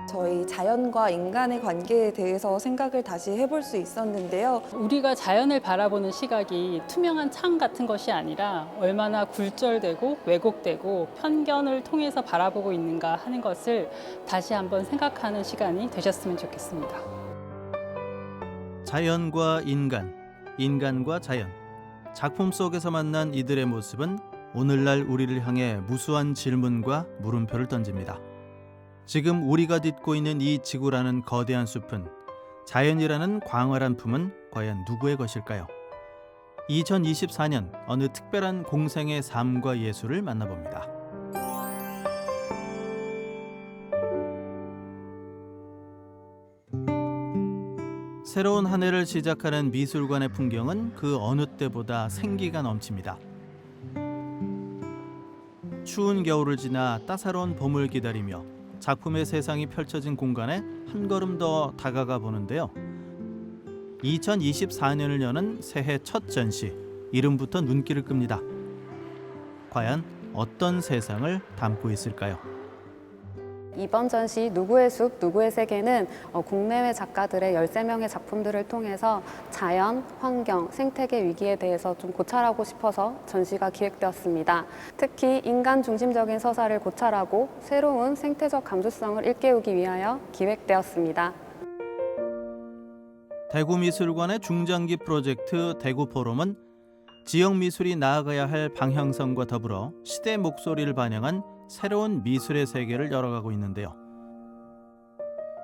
저희 자연과 인간의 관계에 대해서 생각을 다시 해볼 수 있었는데요. 우리가 자연을 바라보는 시각이 투명한 창 같은 것이 아니라 얼마나 굴절되고 왜곡되고 편견을 통해서 바라보고 있는가 하는 것을 다시 한번 생각하는 시간이 되셨으면 좋겠습니다. 자연과 인간, 인간과 자연. 작품 속에서 만난 이들의 모습은 오늘날 우리를 향해 무수한 질문과 물음표를 던집니다. 지금 우리가 딛고 있는 이 지구라는 거대한 숲은, 자연이라는 광활한 품은 과연 누구의 것일까요? 2024년 어느 특별한 공생의 삶과 예술을 만나봅니다. 새로운 한 해를 시작하는 미술관의 풍경은 그 어느 때보다 생기가 넘칩니다. 추운 겨울을 지나 따사로운 봄을 기다리며 작품의 세상이 펼쳐진 공간에 한 걸음 더 다가가 보는데요. 2024년을 여는 새해 첫 전시, 이름부터 눈길을 끕니다. 과연 어떤 세상을 담고 있을까요? 이번 전시 누구의 숲, 누구의 세계는 국내외 작가들의 13명의 작품들을 통해서 자연, 환경, 생태계 위기에 대해서 좀 고찰하고 싶어서 전시가 기획되었습니다. 특히 인간 중심적인 서사를 고찰하고 새로운 생태적 감수성을 일깨우기 위하여 기획되었습니다. 대구미술관의 중장기 프로젝트 대구포럼은 지역 미술이 나아가야 할 방향성과 더불어 시대 목소리를 반영한 새로운 미술의 세계를 열어가고 있는데요.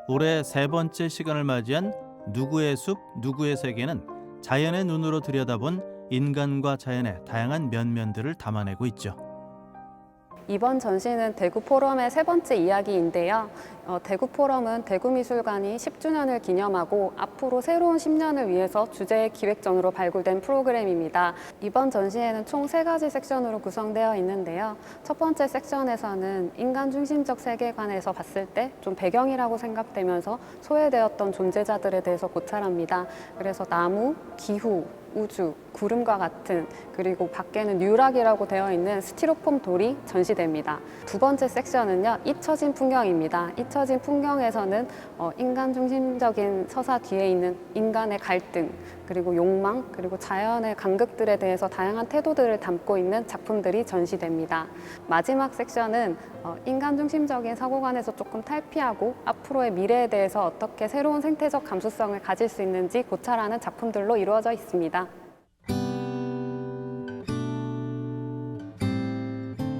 올해 세 번째 시간을 맞이한 누구의 숲, 누구의 세계는 자연의 눈으로 들여다본 인간과 자연의 다양한 면면들을 담아내고 있죠. 이번 전시는 대구 포럼의 세 번째 이야기인데요. 대구 포럼은 대구미술관이 10주년을 기념하고 앞으로 새로운 10년을 위해서 주제 기획전으로 발굴된 프로그램입니다. 이번 전시회는 총 3가지 섹션으로 구성되어 있는데요. 첫 번째 섹션에서는 인간 중심적 세계관에서 봤을 때 좀 배경이라고 생각되면서 소외되었던 존재자들에 대해서 고찰합니다. 그래서 나무, 기후, 우주, 구름과 같은, 그리고 밖에는 뉴락이라고 되어 있는 스티로폼 돌이 전시됩니다. 두 번째 섹션은요, 잊혀진 풍경입니다. 잊혀진 풍경에서는 인간 중심적인 서사 뒤에 있는 인간의 갈등, 그리고 욕망, 그리고 자연의 간극들에 대해서 다양한 태도들을 담고 있는 작품들이 전시됩니다. 마지막 섹션은 인간 중심적인 사고관에서 조금 탈피하고 앞으로의 미래에 대해서 어떻게 새로운 생태적 감수성을 가질 수 있는지 고찰하는 작품들로 이루어져 있습니다.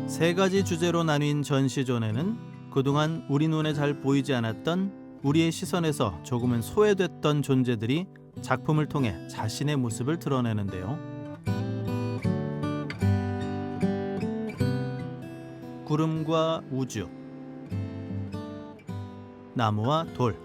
세 가지 주제로 나뉜 전시존에는 그동안 우리 눈에 잘 보이지 않았던, 우리의 시선에서 조금은 소외됐던 존재들이 작품을 통해 자신의 모습을 드러내는데요. 구름과 우주, 나무와 돌.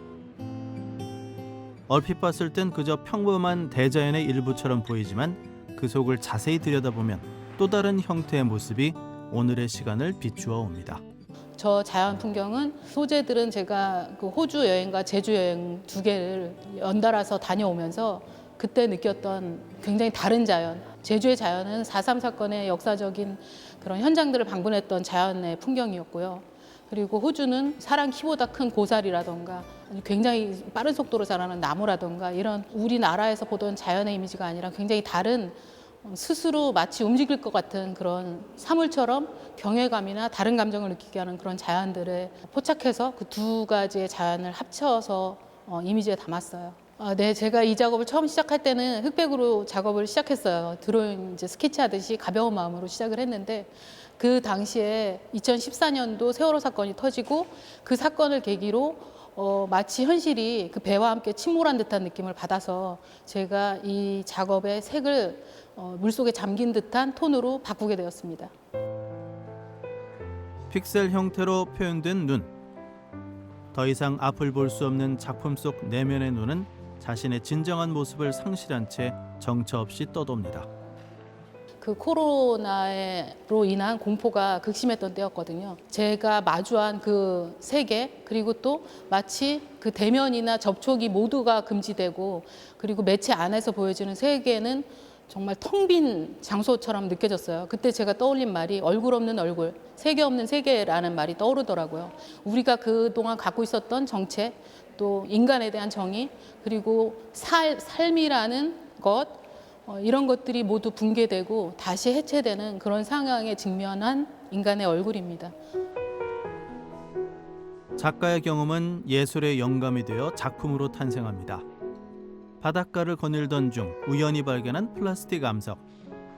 얼핏 봤을 땐 그저 평범한 대자연의 일부처럼 보이지만 그 속을 자세히 들여다보면 또 다른 형태의 모습이 오늘의 시간을 비추어 옵니다. 저 자연 풍경은 소재들은 제가 그 호주 여행과 제주 여행 2개를 연달아서 다녀오면서 그때 느꼈던 굉장히 다른 자연. 제주의 자연은 4.3 사건의 역사적인 그런 현장들을 방문했던 자연의 풍경이었고요. 그리고 호주는 사람 키보다 큰 고사리라던가 굉장히 빠른 속도로 자라는 나무라던가 이런 우리나라에서 보던 자연의 이미지가 아니라 굉장히 다른, 스스로 마치 움직일 것 같은 그런 사물처럼 경외감이나 다른 감정을 느끼게 하는 그런 자연들을 포착해서 그 2가지의 자연을 합쳐서 이미지에 담았어요. 네, 제가 이 작업을 처음 시작할 때는 흑백으로 작업을 시작했어요. 드로잉 이제 스케치하듯이 가벼운 마음으로 시작을 했는데 그 당시에 2014년도 세월호 사건이 터지고 그 사건을 계기로 마치 현실이 그 배와 함께 침몰한 듯한 느낌을 받아서 제가 이 작업의 색을 물속에 잠긴 듯한 톤으로 바꾸게 되었습니다. 픽셀 형태로 표현된 눈. 더 이상 앞을 볼 수 없는 작품 속 내면의 눈은 자신의 진정한 모습을 상실한 채 정처 없이 떠돕니다. 그 코로나로 인한 공포가 극심했던 때였거든요. 제가 마주한 그 세계, 그리고 또 마치 그 대면이나 접촉이 모두가 금지되고, 그리고 매체 안에서 보여지는 세계는 정말 텅 빈 장소처럼 느껴졌어요. 그때 제가 떠올린 말이 얼굴 없는 얼굴, 세계 없는 세계라는 말이 떠오르더라고요. 우리가 그동안 갖고 있었던 정체, 또 인간에 대한 정의, 그리고 삶이라는 것, 이런 것들이 모두 붕괴되고 다시 해체되는 그런 상황에 직면한 인간의 얼굴입니다. 작가의 경험은 예술의 영감이 되어 작품으로 탄생합니다. 바닷가를 거닐던 중 우연히 발견한 플라스틱 암석.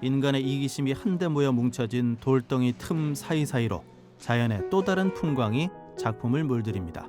인간의 이기심이 한데 모여 뭉쳐진 돌덩이 틈 사이사이로 자연의 또 다른 풍광이 작품을 물들입니다.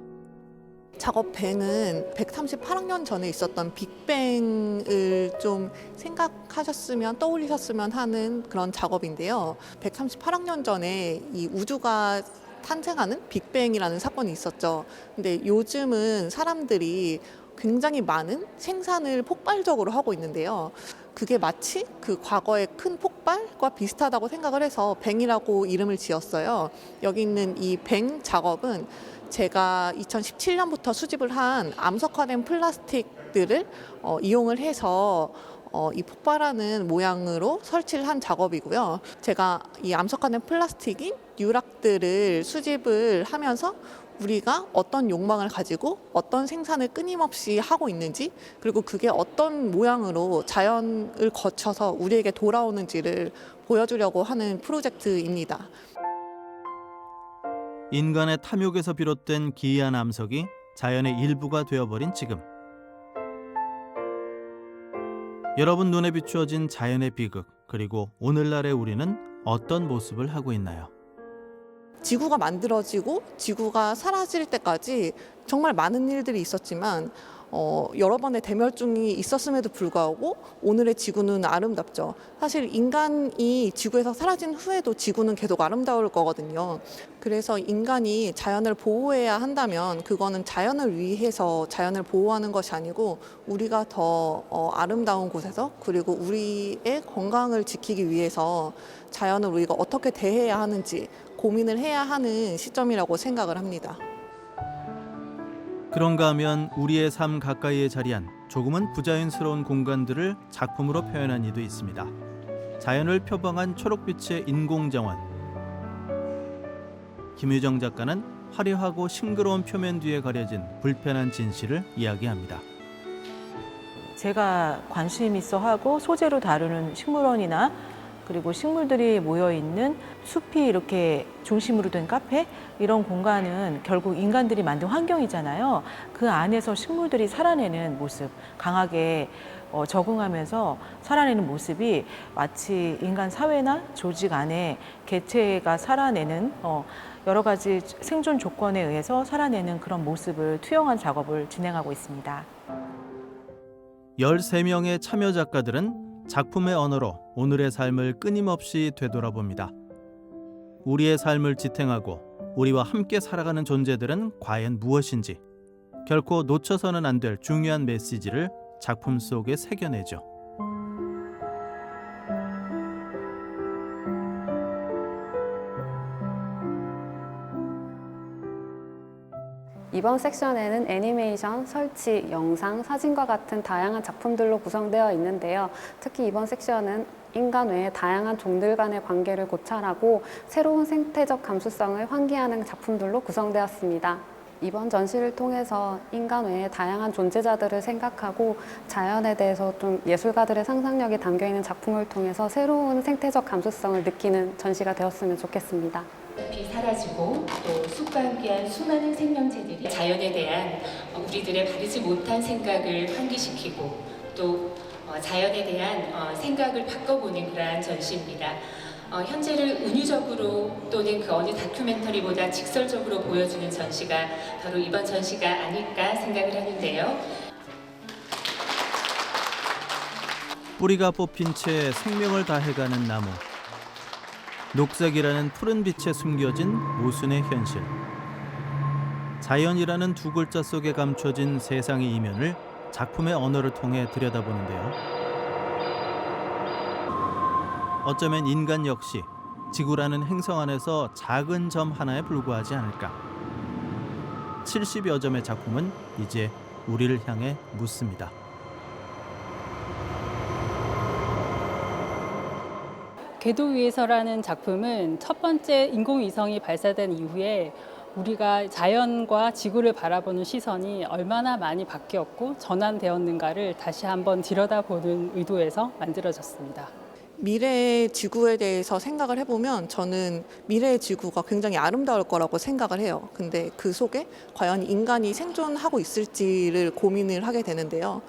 작업 뱅은 138억 전에 있었던 빅뱅을 좀 생각하셨으면 떠올리셨으면 하는 그런 작업인데요. 138억 전에 이 우주가 탄생하는 빅뱅이라는 사건이 있었죠. 근데 요즘은 사람들이 굉장히 많은 생산을 폭발적으로 하고 있는데요. 그게 마치 그 과거의 큰 폭발과 비슷하다고 생각을 해서 뱅이라고 이름을 지었어요. 여기 있는 이 뱅 작업은 제가 2017년부터 수집을 한 암석화된 플라스틱들을 이용을 해서 이 폭발하는 모양으로 설치를 한 작업이고요. 제가 이 암석화된 플라스틱인 유락들을 수집을 하면서 우리가 어떤 욕망을 가지고 어떤 생산을 끊임없이 하고 있는지, 그리고 그게 어떤 모양으로 자연을 거쳐서 우리에게 돌아오는지를 보여주려고 하는 프로젝트입니다. 인간의 탐욕에서 비롯된 기이한 암석이 자연의 일부가 되어버린 지금. 여러분 눈에 비추어진 자연의 비극, 그리고 오늘날의 우리는 어떤 모습을 하고 있나요? 지구가 만들어지고 지구가 사라질 때까지 정말 많은 일들이 있었지만 여러 번의 대멸종이 있었음에도 불구하고 오늘의 지구는 아름답죠. 사실 인간이 지구에서 사라진 후에도 지구는 계속 아름다울 거거든요. 그래서 인간이 자연을 보호해야 한다면 그거는 자연을 위해서 자연을 보호하는 것이 아니고 우리가 더 아름다운 곳에서, 그리고 우리의 건강을 지키기 위해서 자연을 우리가 어떻게 대해야 하는지 고민을 해야 하는 시점이라고 생각을 합니다. 그런가 하면 우리의 삶 가까이에 자리한 조금은 부자연스러운 공간들을 작품으로 표현한 이도 있습니다. 자연을 표방한 초록빛의 인공정원. 김유정 작가는 화려하고 싱그러운 표면 뒤에 가려진 불편한 진실을 이야기합니다. 제가 관심 있어 하고 소재로 다루는 식물원이나 그리고 식물들이 모여있는 숲이 이렇게 중심으로 된 카페, 이런 공간은 결국 인간들이 만든 환경이잖아요. 그 안에서 식물들이 살아내는 모습, 강하게 적응하면서 살아내는 모습이 마치 인간 사회나 조직 안에 개체가 살아내는 여러 가지 생존 조건에 의해서 살아내는 그런 모습을 투영한 작업을 진행하고 있습니다. 13명의 참여 작가들은 작품의 언어로 오늘의 삶을 끊임없이 되돌아봅니다. 우리의 삶을 지탱하고 우리와 함께 살아가는 존재들은 과연 무엇인지, 결코 놓쳐서는 안 될 중요한 메시지를 작품 속에 새겨내죠. 이번 섹션에는 애니메이션, 설치, 영상, 사진과 같은 다양한 작품들로 구성되어 있는데요. 특히 이번 섹션은 인간 외의 다양한 종들 간의 관계를 고찰하고 새로운 생태적 감수성을 환기하는 작품들로 구성되었습니다. 이번 전시를 통해서 인간 외의 다양한 존재자들을 생각하고 자연에 대해서 좀 예술가들의 상상력이 담겨있는 작품을 통해서 새로운 생태적 감수성을 느끼는 전시가 되었으면 좋겠습니다. 숲이 사라지고 또 숲과 함께한 수많은 생명체들이 자연에 대한 우리들의 바르지 못한 생각을 환기시키고 또 자연에 대한 생각을 바꿔보는 그러한 전시입니다. 현재를 은유적으로 또는 그 어느 다큐멘터리보다 직설적으로 보여주는 전시가 바로 이번 전시가 아닐까 생각을 하는데요. 뿌리가 뽑힌 채 생명을 다해가는 나무. 녹색이라는 푸른 빛에 숨겨진 모순의 현실. 자연이라는 두 글자 속에 감춰진 세상의 이면을 작품의 언어를 통해 들여다보는데요. 어쩌면 인간 역시 지구라는 행성 안에서 작은 점 하나에 불과하지 않을까. 70여 점의 작품은 이제 우리를 향해 묻습니다. 궤도 위에서라는 작품은 첫 번째 인공위성이 발사된 이후에 우리가 자연과 지구를 바라보는 시선이 얼마나 많이 바뀌었고 전환되었는가를 다시 한번 들여다보는 의도에서 만들어졌습니다. 미래의 지구에 대해서 생각을 해보면 저는 미래의 지구가 굉장히 아름다울 거라고 생각을 해요. 근데 그 속에 과연 인간이 생존하고 있을지를 고민을 하게 되는데요.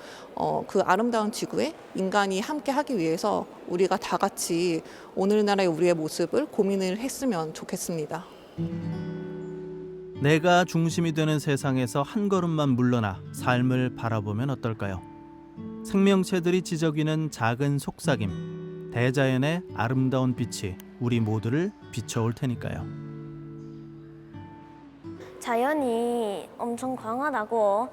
그 아름다운 지구에 인간이 함께 하기 위해서 우리가 다 같이 오늘날의 우리의 모습을 고민을 했으면 좋겠습니다. 내가 중심이 되는 세상에서 한 걸음만 물러나 삶을 바라보면 어떨까요? 생명체들이 지저귀는 작은 속삭임, 대자연의 아름다운 빛이 우리 모두를 비춰올 테니까요. 자연이 엄청 강하다고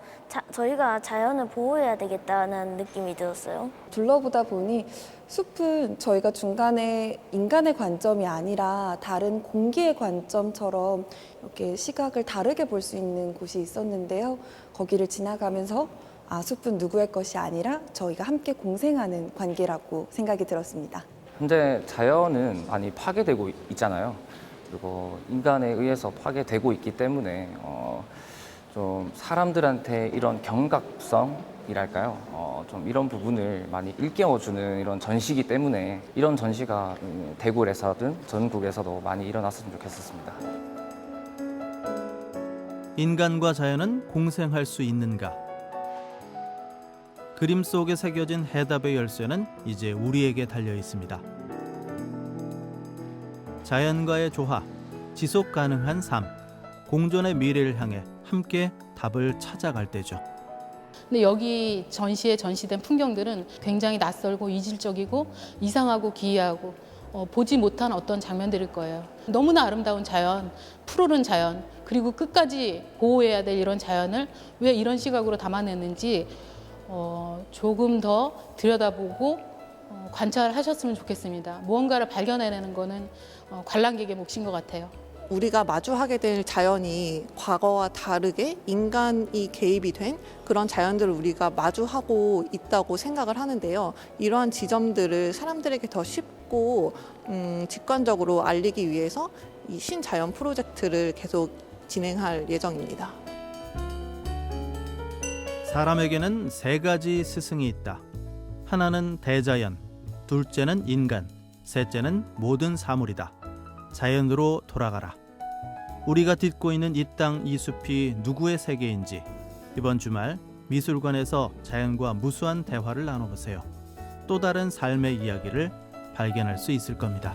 저희가 자연을 보호해야 되겠다는 느낌이 들었어요. 둘러보다 보니 숲은 저희가 중간에 인간의 관점이 아니라 다른 공기의 관점처럼 이렇게 시각을 다르게 볼 수 있는 곳이 있었는데요. 거기를 지나가면서 숲은 누구의 것이 아니라 저희가 함께 공생하는 관계라고 생각이 들었습니다. 현재 자연은 많이 파괴되고 있잖아요. 그리고 인간에 의해서 파괴되고 있기 때문에 좀 사람들한테 이런 경각성이랄까요? 좀 이런 부분을 많이 일깨워주는 이런 전시이기 때문에 이런 전시가 대구에서든 전국에서도 많이 일어났으면 좋겠었습니다. 인간과 자연은 공생할 수 있는가? 그림 속에 새겨진 해답의 열쇠는 이제 우리에게 달려 있습니다. 자연과의 조화, 지속 가능한 삶, 공존의 미래를 향해 함께 답을 찾아갈 때죠. 근데 여기 전시에 전시된 풍경들은 굉장히 낯설고 이질적이고 이상하고 기이하고 보지 못한 어떤 장면들일 거예요. 너무나 아름다운 자연, 푸르른 자연, 그리고 끝까지 보호해야 될 이런 자연을 왜 이런 시각으로 담아냈는지 조금 더 들여다보고 관찰하셨으면 좋겠습니다. 무언가를 발견해내는 거는 관람객의 몫인 것 같아요. 우리가 마주하게 될 자연이 과거와 다르게 인간이 개입이 된 그런 자연들을 우리가 마주하고 있다고 생각을 하는데요. 이러한 지점들을 사람들에게 더 쉽고 직관적으로 알리기 위해서 이 신자연 프로젝트를 계속 진행할 예정입니다. 사람에게는 세 가지 스승이 있다. 하나는 대자연, 둘째는 인간, 셋째는 모든 사물이다. 자연으로 돌아가라. 우리가 딛고 있는 이 땅 이 숲이 누구의 세계인지 이번 주말 미술관에서 자연과 무수한 대화를 나눠보세요. 또 다른 삶의 이야기를 발견할 수 있을 겁니다.